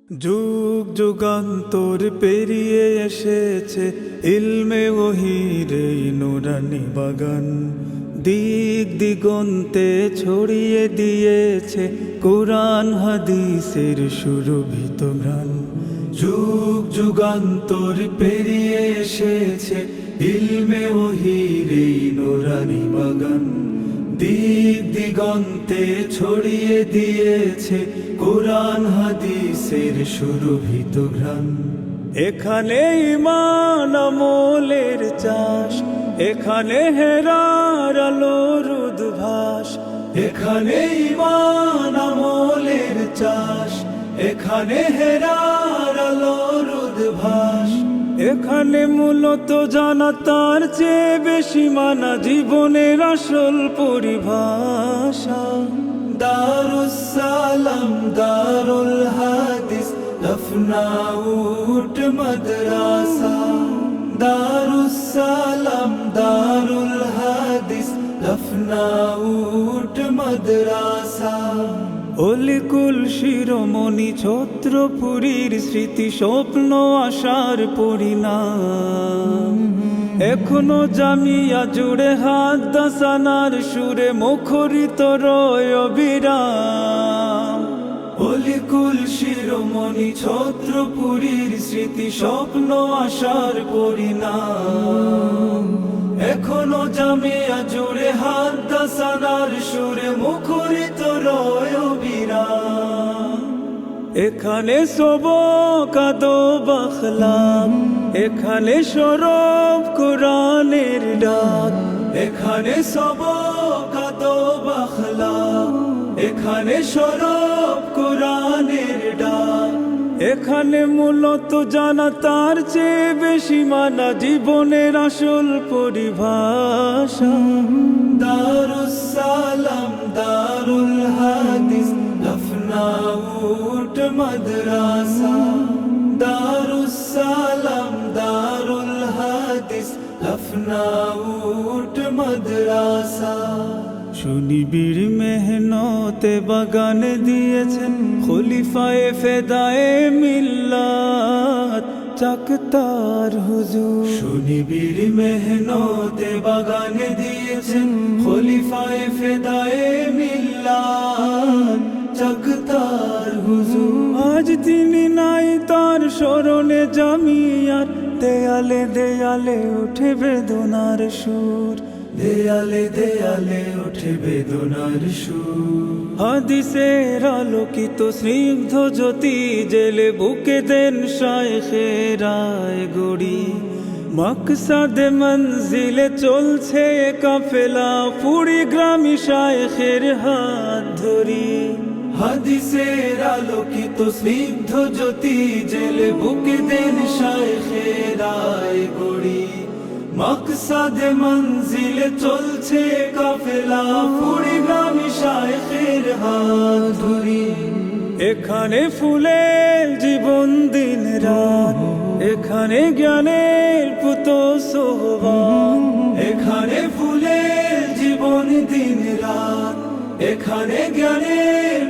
যুগ যুগান্তর পেরিয়ে এসেছে ইলমে ওহীর এই নুরানি বাগান, দিক দিগন্তে ছড়িয়ে দিয়েছে কোরআন হাদিসের সুরভিত ঘ্রাণ। যুগ যুগান্তর পেরিয়ে এসেছে ইলমে ওহীর এই নুরানি বাগান, দিক দিগন্তে ছড়িয়ে দিয়েছে কোরআন হাদিসের সুরভিত ঘ্রাণ। এখানে ঈমান আমলের চাষ, এখানে হেরার আলোর উদ্ভাস। এখানে ঈমান আমলের চাষ, এখানে হেরার আলোর উদ্ভাস। এখানে মূলত জানা তার চেয়ে বেশি মানা জীবনের আসল পরিভাষা। দারুস সালাম দারুল হাদিস লখনউট মাদ্রাসা। দারুস সালাম দারুল হাদিস লখনউট মাদ্রাসা। অলিকুল শিরোমণি ছত্রপুরীর স্মৃতি স্বপ্ন আশার পরিণাম। এখনো জামিয়া জুড়ে হাদাসানার সুরে মুখরিত রয় অবিরাম। অলিকুল শিরোমণি ছত্রপুরীর স্মৃতি স্বপ্ন আশার পরিণাম। এখনো জামিয়া জুড়ে হাদাসানার সুরে মুখরিত রয় অবিরাম। এখানে সবক আদব আখলাক, এখানে সরব কোরআনের ডাক। এখানে সবক আদব আখলাক, এখানে সরব কোরআনের ডাক। এখানে মূলত জানা তার চেয়ে বেশি মানা জীবনের আসল পরিভাষা। দারুস সালাম দারুল হাদিস লখনউট মাদ্রাসা। দারুস সালাম দারুল হাদিস লখনউট মাদ্রাসা। সুনিবিড় মেহনতে বাগান দিয়েছেন খলিফায়ে ফেদায়ে মিল্লাত চাকতার হুজুর। সুনিবিড় মেহনতে বাগান দিয়েছেন খলিফায়ে ফেদায়ে মিল্লাত চাকতার হুজুর। আজ তিনি নাই, তার স্মরণে জামিয়ার দেয়ালে দেয়ালে উঠে বেদনার সুর। দেয়ালে দেয়ালে উঠে বেদনার সুর। হাদিসের আলোকিত স্নিগ্ধ জ্যোতি জেলে বুকে দেন শায়েখেরায় গড়ি। মাকসাদে মঞ্জিলে চলছে কাফেলা পুরি গ্রামী শায়েখের হাত ধরি। হাদিসের আলোকিত স্নিগ্ধ জ্যোতি জেলে বুকে দেন শায়েখেরায় গড়ি। মাকসাদে মঞ্জিলে চলছে কাফেলা পুরি গ্রামী শায়েখের হাত ধরি। এখানে ফুলের জীবন দিন রাত, এখানে জ্ঞানের পুত সোহবান। এখানে ফুলের জীবন দিন রাত, এখানে জ্ঞানের